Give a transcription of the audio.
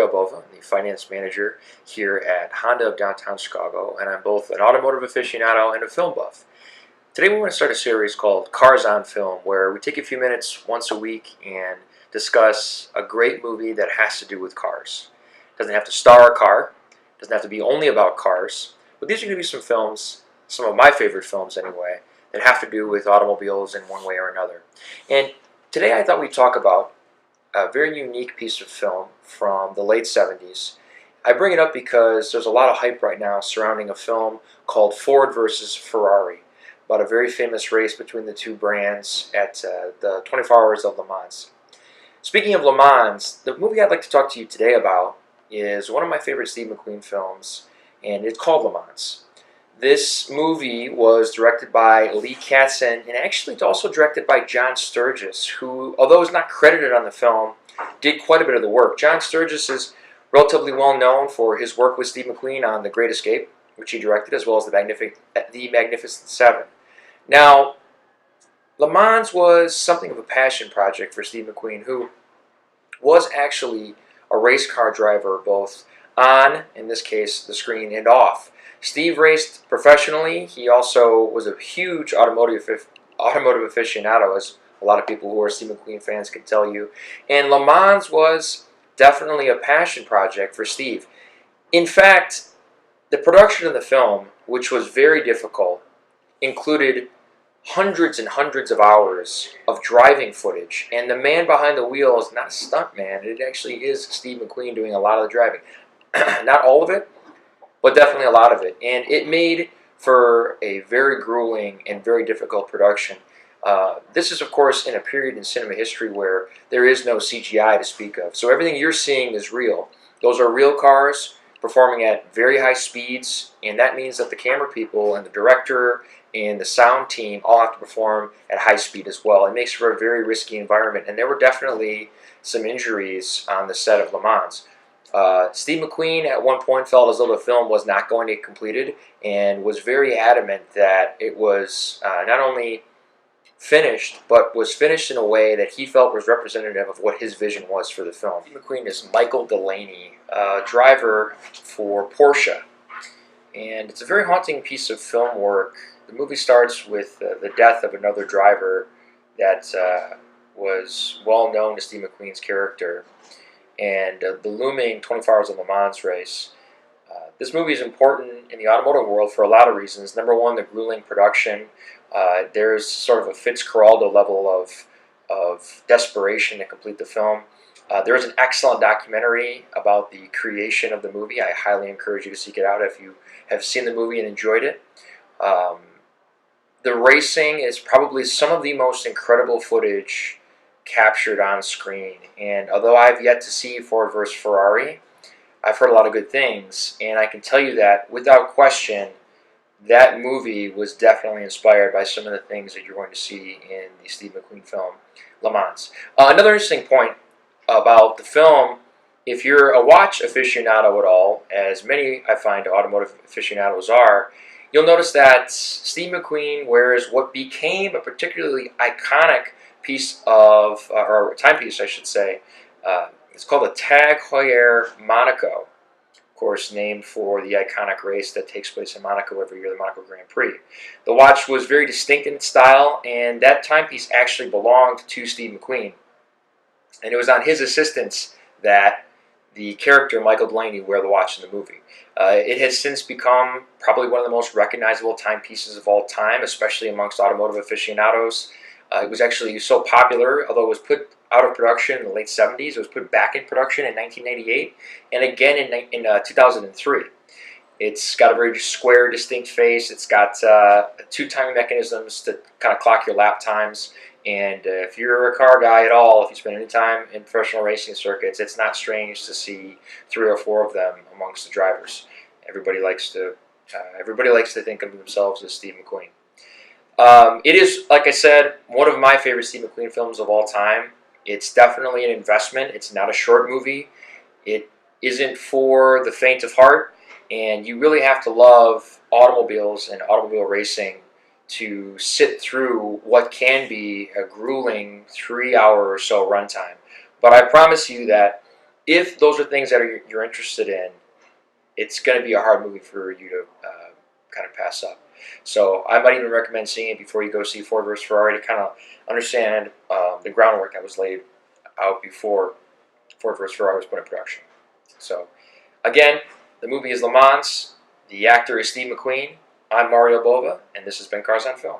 Mario Bova. I'm the finance manager here at Honda of downtown Chicago, and I'm both an automotive aficionado and a film buff. Today we want to start a series called Cars on Film, where we take a few minutes once a week and discuss a great movie that has to do with cars. It doesn't have to star a car, it doesn't have to be only about cars, but these are going to be some films, some of my favorite films anyway, that have to do with automobiles in one way or another. And today I thought we'd talk about a very unique piece of film from the late 70s. I bring it up because there's a lot of hype right now surrounding a film called Ford versus Ferrari, about a very famous race between the two brands at the 24 Hours of Le Mans. Speaking of Le Mans, the movie I'd like to talk to you today about is one of my favorite Steve McQueen films, and it's called Le Mans. This movie was directed by Lee Katzin and actually also directed by John Sturges, who, although is not credited on the film, did quite a bit of the work. John Sturges is relatively well known for his work with Steve McQueen on The Great Escape, which he directed, as well as The Magnificent Seven. Now, Le Mans was something of a passion project for Steve McQueen, who was actually a race car driver both on, in this case, the screen and off. Steve raced professionally. He also was a huge automotive aficionado, as a lot of people who are Steve McQueen fans can tell you. And Le Mans was definitely a passion project for Steve. In fact, the production of the film, which was very difficult, included hundreds and hundreds of hours of driving footage. And the man behind the wheel is not a stunt man. It actually is Steve McQueen doing a lot of the driving. Not all of it, but definitely a lot of it. And it made for a very grueling and very difficult production. This is, of course, in a period in cinema history where there is no CGI to speak of. So everything you're seeing is real. Those are real cars performing at very high speeds, and that means that the camera people and the director and the sound team all have to perform at high speed as well. It makes for a very risky environment, and there were definitely some injuries on the set of Le Mans. Steve McQueen at one point felt as though the film was not going to get completed and was very adamant that it was not only finished, but was finished in a way that he felt was representative of what his vision was for the film. Steve McQueen is Michael Delaney, driver for Porsche, and it's a very haunting piece of film work. The movie starts with the death of another driver that was well known to Steve McQueen's character, and the looming 24 Hours of Le Mans race. This movie is important in the automotive world for a lot of reasons. Number one, the grueling production. There's sort of a Fitzcarraldo level of desperation to complete the film. There is an excellent documentary about the creation of the movie. I highly encourage you to seek it out if you have seen the movie and enjoyed it. The racing is probably some of the most incredible footage captured on screen, and although I've yet to see Ford vs. Ferrari, I've heard a lot of good things, and I can tell you that without question that movie was definitely inspired by some of the things that you're going to see in the Steve McQueen film Le Mans. Another interesting point about the film, if you're a watch aficionado at all, as many I find automotive aficionados are, you'll notice that Steve McQueen wears what became a particularly iconic piece of, or timepiece I should say. It's called a Tag Heuer Monaco, of course named for the iconic race that takes place in Monaco every year, the Monaco Grand Prix. The watch was very distinct in its style, and that timepiece actually belonged to Steve McQueen. And it was on his assistance that the character Michael Delaney wear the watch in the movie. It has since become probably one of the most recognizable timepieces of all time, especially amongst automotive aficionados. It was actually so popular, although it was put out of production in the late 70s, it was put back in production in 1998, and again in 2003. It's got a very square, distinct face. It's got two timing mechanisms to kind of clock your lap times. And if you're a car guy at all, if you spend any time in professional racing circuits, it's not strange to see 3 or 4 of them amongst the drivers. Everybody likes to think of themselves as Steve McQueen. It is, like I said, one of my favorite Steve McQueen films of all time. It's definitely an investment. It's not a short movie. It isn't for the faint of heart, and you really have to love automobiles and automobile racing to sit through what can be a grueling 3-hour or so runtime. But I promise you that if those are things that you're interested in, it's going to be a hard movie for you to kind of pass up. So I might even recommend seeing it before you go see Ford vs. Ferrari to kind of understand the groundwork that was laid out before Ford vs. Ferrari was put in production. So again, the movie is Le Mans. The actor is Steve McQueen. I'm Mario Bova, and this has been Cars on Film.